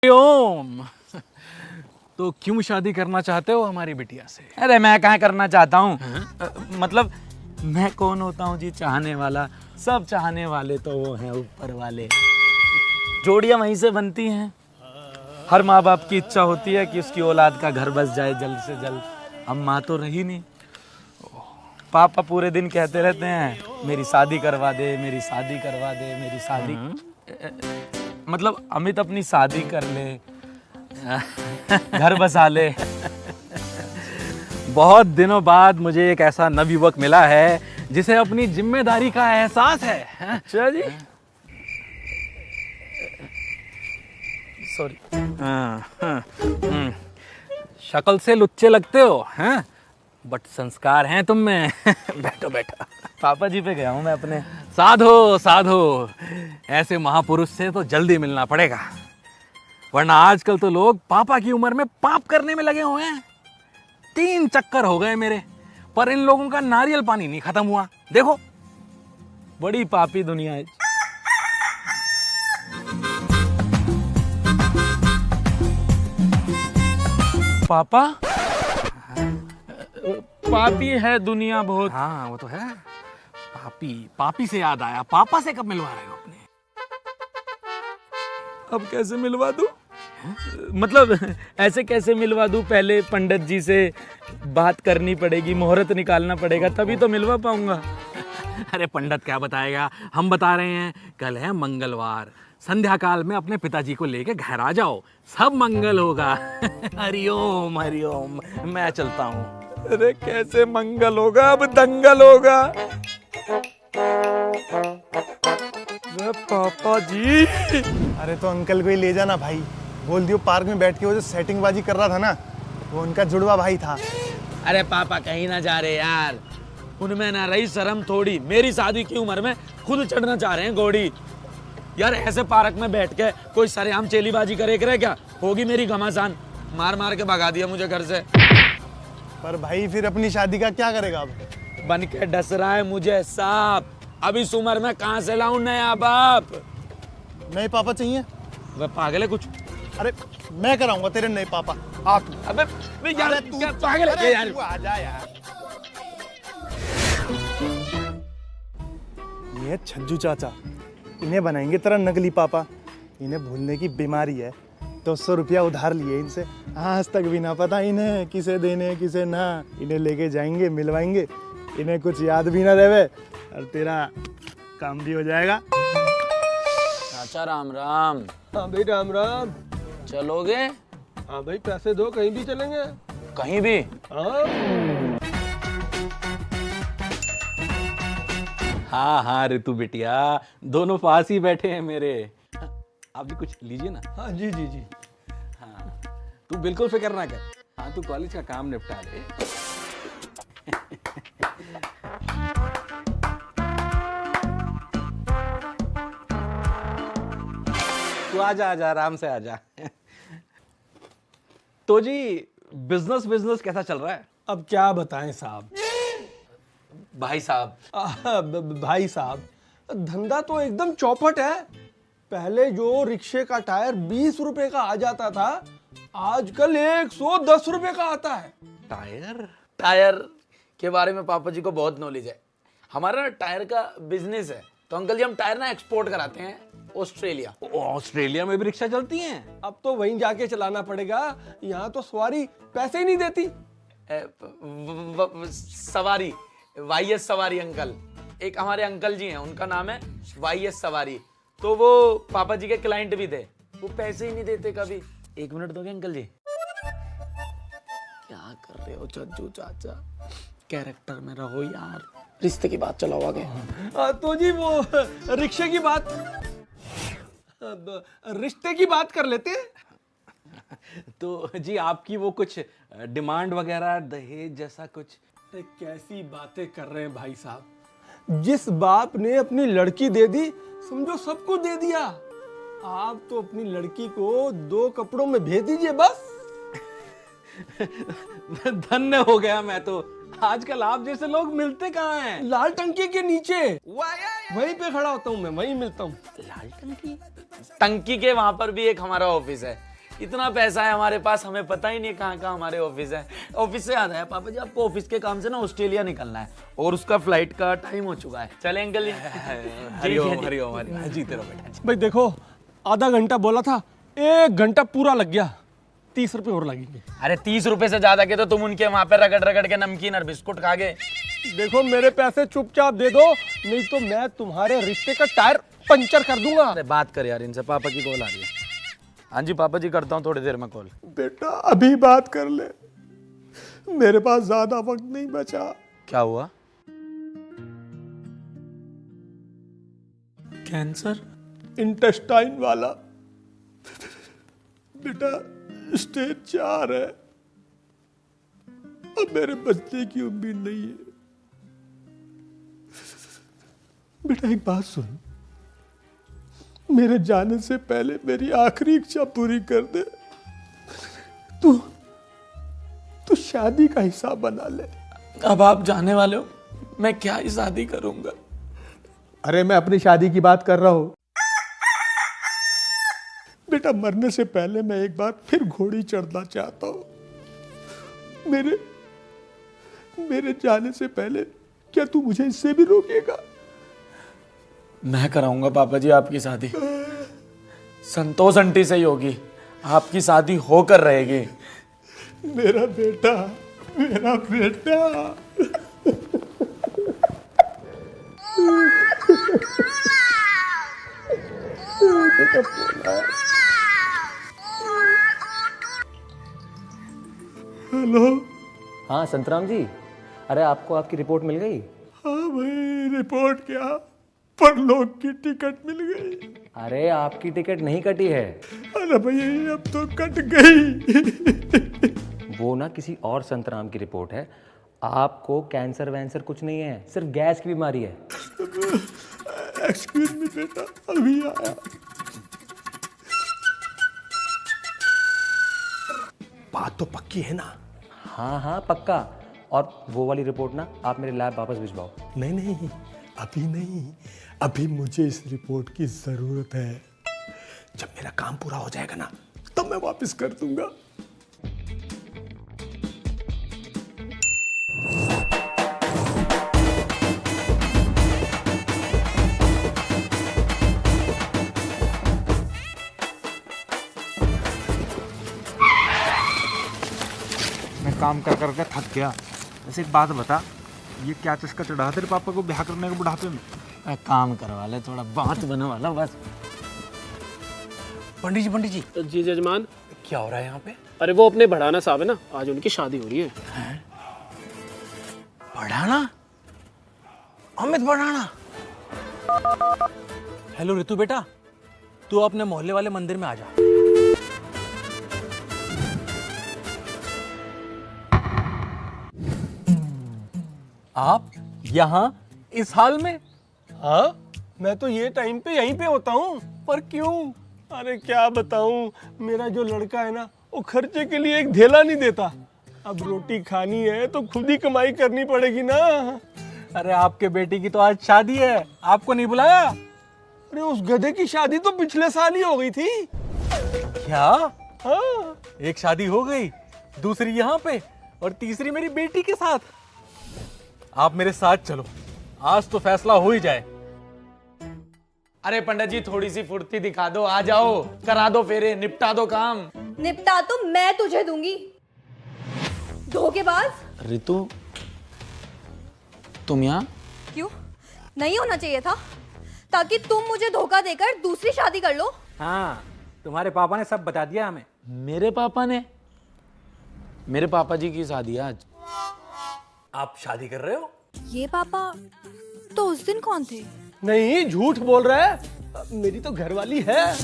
ओम। तो क्यों शादी करना चाहते हो हमारी बिटिया से? अरे मैं कहाँ करना चाहता हूँ, मतलब मैं कौन होता हूँ जी चाहने वाला। सब चाहने वाले तो वो हैं ऊपर वाले। जोड़ियाँ वहीं से बनती हैं। हर माँ बाप की इच्छा होती है कि उसकी औलाद का घर बस जाए जल्द से जल्द। अब माँ तो रही नहीं। पापा पूरे दिन कहते रहते हैं मेरी शादी करवा दे, मेरी शादी करवा दे, मेरी शादी। मतलब अमित अपनी शादी कर ले, घर बसा ले। बहुत दिनों बाद मुझे एक ऐसा नवयुवक मिला है जिसे अपनी जिम्मेदारी का एहसास है। अच्छा जी, सॉरी। शक्ल से लुच्चे लगते हो हैं, बट संस्कार हैं तुम में। बैठो बैठो। पापा जी पे गया हूँ मैं अपने। साधो साधो, ऐसे महापुरुष से तो जल्दी मिलना पड़ेगा, वरना आजकल तो लोग पापा की उम्र में पाप करने में लगे हुए हैं। 3 चक्कर हो गए मेरे, पर इन लोगों का नारियल पानी नहीं खत्म हुआ। देखो, बड़ी पापी दुनिया है। पापा। पापी है दुनिया बहुत। हाँ वो तो है। पापी पापी से याद आया, पापा से कब मिलवा रहे हो अपने? अब कैसे मिलवा दूं? मतलब ऐसे कैसे मिलवा दूं? पहले पंडित जी से बात करनी पड़ेगी, मुहूर्त निकालना पड़ेगा, तभी तो मिलवा पाऊंगा। अरे पंडित क्या बताएगा, हम बता रहे हैं। कल है मंगलवार, संध्या काल में अपने पिताजी को लेके घर आ जाओ, सब मंगल होगा। हरिओम हरिओम। मैं चलता हूँ। अरे कैसे मंगल होगा, अब दंगल होगा। पापा जी। अरे तो अंकल को ही ले जाना भाई। बोल दियो पार्क में बैठ के वो जो सेटिंग बाजी कर रहा था ना, वो उनका जुड़वा भाई था। अरे पापा कहीं ना जा रहे यार, उनमें ना रही शर्म थोड़ी। मेरी शादी की उम्र में खुद चढ़ना चाह रहे हैं घोड़ी। यार ऐसे पार्क में बैठ के कोई सरेआम चेलीबाजी करे क्या होगी? मेरी घमासान मार मार के भगा दिया मुझे घर से। पर भाई फिर अपनी शादी का क्या करेगा अब? बन के डस रहा है मुझे सांप। अब इस उम्र में कहाँ से लाऊं नया बाप? नए पापा चाहिए? वह पागल है कुछ। अरे मैं कराऊंगा तेरे नए पापा। आ तू। अबे यार तू क्या पागल है यार? तू आ जा यार। ये छज्जू चाचा, इन्हें बनाएंगे तेरा नकली पापा। इन्हें भूलने की बीमारी है। 200 रुपया उधार लिए इनसे, आज तक भी ना पता इन्हें किसे देने किसे ना। इन्हें लेके जाएंगे, मिलवाएंगे, इन्हें कुछ याद भी ना रहे और तेरा काम भी हो जाएगा। चाचा राम राम। हाँ भाई राम राम। चलोगे? हाँ भाई पैसे दो, कहीं भी चलेंगे। कहीं भी? हाँ हाँ ऋतु बिटिया, दोनों पास ही बैठे हैं मेरे। आप भी कुछ लीजिए ना। हाँ जी जी जी। हाँ, तू बिल्कुल फिक्र ना कर। हाँ, तू कॉलेज का काम निपटा ले। तू आजा आजा, आराम से आजा। तो जी बिजनेस बिजनेस कैसा चल रहा है? अब क्या बताएं साहब। भाई साहब। भाई साहब, धंधा तो एकदम चौपट है। पहले जो रिक्शे का टायर 20 रुपए का आ जाता था, आजकल 110 रुपए का आता है। टायर के बारे में पापा जी को बहुत नॉलेज है। हमारा ना टायर का बिजनेस है, तो अंकल जी हम टायर ना एक्सपोर्ट कराते हैं ऑस्ट्रेलिया। ऑस्ट्रेलिया में भी रिक्शा चलती हैं? अब तो वहीं जाके चलाना पड़ेगा, यहाँ तो सवारी पैसे ही नहीं देती। सवारी, वाईएस सवारी अंकल। एक हमारे अंकल जी हैं, उनका नाम है वाईएस सवारी। तो वो पापा जी के क्लाइंट भी थे, वो पैसे ही नहीं देते कभी। 1 मिनट दोगे अंकल जी? क्या कर रहे हो छज्जू चाचा? कैरेक्टर में रहो यार, रिश्ते की बात चलाओ आगे। तो जी वो रिक्शे की बात, रिश्ते की बात कर लेते हैं। तो जी आपकी वो कुछ डिमांड वगैरह, दहेज जैसा कुछ? अरे कैसी बातें कर रहे हैं भाई साहब। जिस बाप ने अपनी लड़की दे दी, समझो सब कुछ दे दिया। आप तो अपनी लड़की को 2 कपड़ों में भेज दीजिए बस। धन्य हो गया मैं तो। आजकल आप जैसे लोग मिलते कहाँ हैं? लाल टंकी के नीचे वहीं पे खड़ा होता हूँ मैं, वहीं मिलता हूँ। लाल टंकी? टंकी के वहां पर भी एक हमारा ऑफिस है। इतना पैसा है हमारे पास, हमें पता ही नहीं कहाँ कहाँ हमारे ऑफिस है। ऑफिस से याद है पापा जी, आपको ऑफिस के काम से ना ऑस्ट्रेलिया निकलना है और उसका फ्लाइट का टाइम हो चुका है। चले अंकल जी। हरिओम हरिओम हरिओम, जीते रहो बेटा। भाई देखो, आधा घंटा बोला था, 1 घंटा पूरा लग गया, 30 रुपए और लगेंगे। अरे 30 रुपए से ज्यादा के तो तुम उनके वहां पे रगड़ रगड़ के नमकीन और बिस्कुट खा गए। देखो मेरे पैसे चुपचाप दे दो, नहीं तो मैं तुम्हारे रिश्ते का टायर पंचर कर दूंगा। अरे बात कर यार इनसे, पापा की कॉल आ रही है। हाँ जी पापा जी, करता हूँ थोड़ी देर में कॉल। बेटा अभी बात कर ले, मेरे पास ज्यादा वक्त नहीं बचा। क्या हुआ? कैंसर? इंटेस्टाइन वाला बेटा, स्टेज 4 है। अब मेरे बचने की उम्मीद नहीं है। बेटा एक बात सुन, मेरे जाने से पहले मेरी आखिरी इच्छा पूरी कर दे। तू शादी का हिसाब बना ले। अब आप जाने वाले हो, मैं क्या ही शादी करूंगा? अरे मैं अपनी शादी की बात कर रहा हूं बेटा। मरने से पहले मैं एक बार फिर घोड़ी चढ़ना चाहता हूं। मेरे जाने से पहले क्या तू मुझे इससे भी रोकेगा? मैं कराऊंगा पापा जी आपकी शादी। संतोष आंटी से ही होगी, आपकी शादी होकर रहेगी। मेरा बेटा, मेरा बेटा। हेलो। हाँ संतराम जी, अरे आपको आपकी रिपोर्ट मिल गई? हाँ भाई, रिपोर्ट क्या, परलोक की टिकट मिल गई। अरे आपकी टिकट नहीं कटी है, अरे भाई अब तो कट गई। वो ना किसी और संतराम की रिपोर्ट है। आपको कैंसर वैंसर कुछ नहीं है, सिर्फ गैस की बीमारी है। एक्सक्यूज मी बेटा, अभी आया। बात तो पक्की है ना? हाँ हाँ पक्का। और वो वाली रिपोर्ट ना आप मेरे लैब वापस भिजवाओ। नहीं नहीं, अभी नहीं, अभी मुझे इस रिपोर्ट की जरूरत है। जब मेरा काम पूरा हो जाएगा ना, तब मैं वापस कर दूंगा। मैं काम कर करके थक गया। वैसे एक बात बता, ये क्या चस्का चढ़ा तेरे पापा को ब्याह करने के बुढ़ापे में? काम करवा ले, थोड़ा बात बनवा ला बस। पंडित जी जी जजमान। क्या हो रहा है यहाँ पे? अरे वो अपने बढ़ाना साहब है ना, आज उनकी शादी हो रही है। बढ़ाना? अमित बढ़ाना? हेलो रितु बेटा, तू अपने मोहल्ले वाले मंदिर में आ जा। आप यहाँ इस हाल में? हाँ, मैं तो ये टाइम पे यहीं पे होता हूँ। पर क्यों? अरे क्या बताऊँ, मेरा जो लड़का है ना, वो खर्चे के लिए एक धेला नहीं देता। अब रोटी खानी है तो खुद ही कमाई करनी पड़ेगी ना। अरे आपके बेटी की तो आज शादी है, आपको नहीं बुलाया? अरे उस गधे की शादी तो पिछले साल ही हो गई थी। क्या? हाँ। एक शादी हो गई, दूसरी यहाँ पे और तीसरी मेरी बेटी के साथ। आप मेरे साथ चलो, आज तो फैसला हो ही जाए। अरे पंडित जी थोड़ी सी फुर्ती दिखा दो, आ जाओ, करा दो फेरे, निपटा दो काम। निपटा तो मैं तुझे दूंगी, धोखेबाज। रितु तुम यहाँ? क्यों नहीं होना चाहिए था, ताकि तुम मुझे धोखा देकर दूसरी शादी कर लो। हाँ, तुम्हारे पापा ने सब बता दिया हमें। मेरे पापा ने? मेरे पापा जी की शादी है आज। आप शादी कर रहे हो? ये पापा तो उस दिन कौन थे? नहीं, झूठ बोल रहा है, मेरी तो घरवाली है।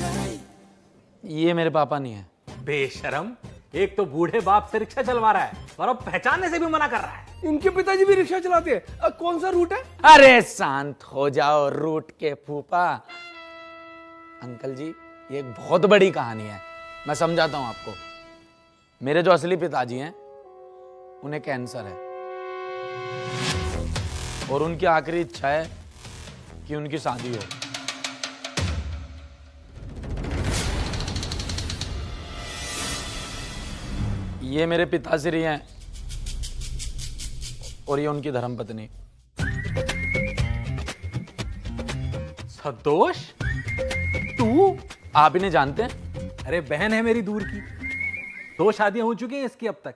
ये मेरे पापा नहीं है। बेशरम, एक तो बूढ़े बाप से रिक्शा चलवा रहा है और अब पहचानने से भी मना कर रहा है। इनके पिताजी भी रिक्शा चलाते हैं। कौन सा रूट है? अरे शांत हो जाओ रूट के फूफा। अंकल जी ये एक बहुत बड़ी कहानी है, मैं समझाता हूं आपको। मेरे जो असली पिताजी हैं उन्हें कैंसर है और उनकी आखिरी इच्छा है कि उनकी शादी हो। ये मेरे पिताश्री हैं और ये उनकी धर्मपत्नी। सदोष, तू? आप इन्हें जानते हैं? अरे बहन है मेरी दूर की। 2 शादियां हो चुकी हैं इसकी अब तक,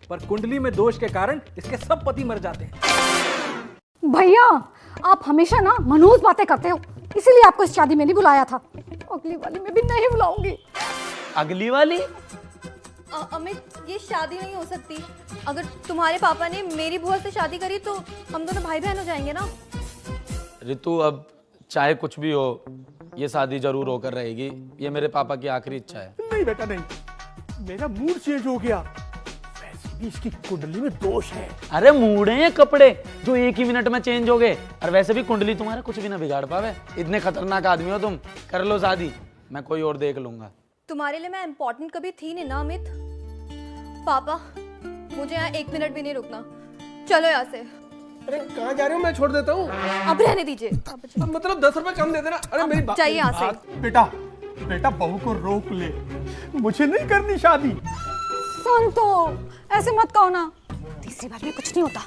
पर कुंडली में दोष के कारण इसके सब पति मर जाते हैं। भैया, आप हमेशा ना मनहूस बातें करते हो, इसीलिए आपको इस शादी में नहीं बुलाया था। अगली वाली में भी नहीं बुलाऊंगी। अगली वाली? अमित, ये शादी नहीं हो सकती। अगर तुम्हारे पापा ने मेरी बुआ से शादी करी तो हम दोनों भाई बहन हो जाएंगे ना। ऋतु, अब चाहे कुछ भी हो, ये शादी जरूर होकर रहेगी। ये मेरे पापा की आखिरी इच्छा है। नहीं बेटा नहीं, मेरा मूड चेंज हो गया। वैसे भी इसकी कुंडली में दोष है। अरे मूड हैं कपड़े जो 1 ही मिनट में चेंज हो गए। और वैसे भी कुंडली तुम्हारा कुछ भी ना बिगाड़ पावे। इतने खतरनाक आदमी हो तुम। कर लो शादी, मैं कोई और देख लूंगा। तुम्हारे लिए मैं इम्पोर्टेंट कभी थी नहीं ना अमित। पापा, मुझे यहाँ 1 मिनट भी नहीं रुकना। चलो यहाँ से। अरे कहाँ जा रहे हो? मैं छोड़ देता हूँ। अब रहने दीजिए। अब मतलब 10 रुपए कम दे देना। अरे मेरी बात चाहिए यहाँ से। बेटा, बेटा बहू को रोक ले, मुझे नहीं करनी शादी। संतो, ऐसे मत कहो ना। तीसरी बार में कुछ नहीं होता।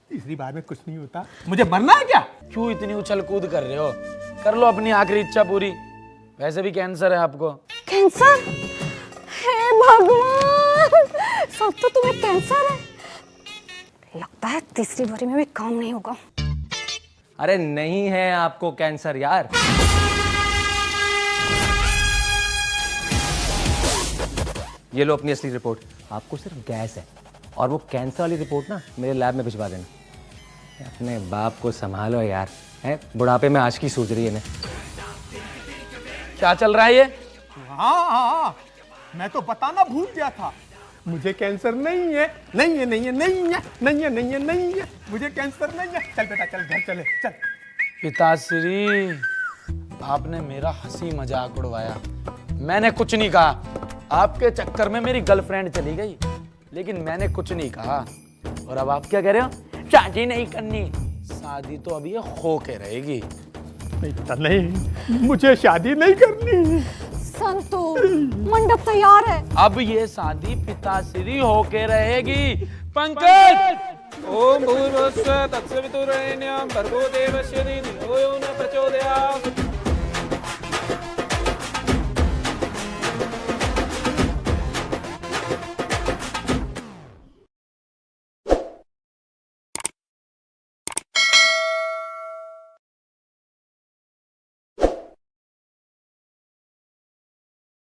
तीसरी बार में कुछ नहीं होता। मुझे मरना है क्या? क्यों इतनी उछल कूद कर रहे हो? कर लो अपनी आखिरी इच्छा पूरी। वैसे भी कैंसर है आपको। कैंसर? हे भगवान, संतो तुम्हें कैंसर है? लगता है तीसरी बारी में भी काम नहीं होगा। अरे नहीं है आपको कैंसर यार। ये लो अपनी असली रिपोर्ट। आपको सिर्फ गैस है और वो कैंसर वाली रिपोर्ट ना मेरे लैब में भिजवा देना। अपने बाप को संभालो यार, हैं? बुढ़ापे में आशिकी सूझ रही है इन्हें। क्या चल रहा है ये? हाँ, मैं तो बताना भूल गया था। मुझे कैंसर नहीं है, नहीं है, नहीं है, नहीं है, नहीं है, नहीं है, नहीं है। मुझे कैंसर नहीं है। चल बेटा, चल घर चले, चल। पिताश्री, आपने मेरा हंसी मजाक उड़वाया। मैंने कुछ नहीं कहा। आपके चक्कर में मेरी गर्लफ्रेंड चली गई, लेकिन मैंने कुछ नहीं कहा। और अब आप क्या कह रहे हो? शादी नहीं करनी। शादी तो अभी ये हो के रहेगी। नहीं बेटा नहीं, मुझे शादी नहीं करनी। संतो, मंडप तैयार है। अब ये शादी पिताश्री होके रहेगी। पंकज! ओम भूर्भुवस्सुः तत्सवितुर्वरेण्यं भर्गो देवस्य धीमहि धियो यो न प्रचोदयात्।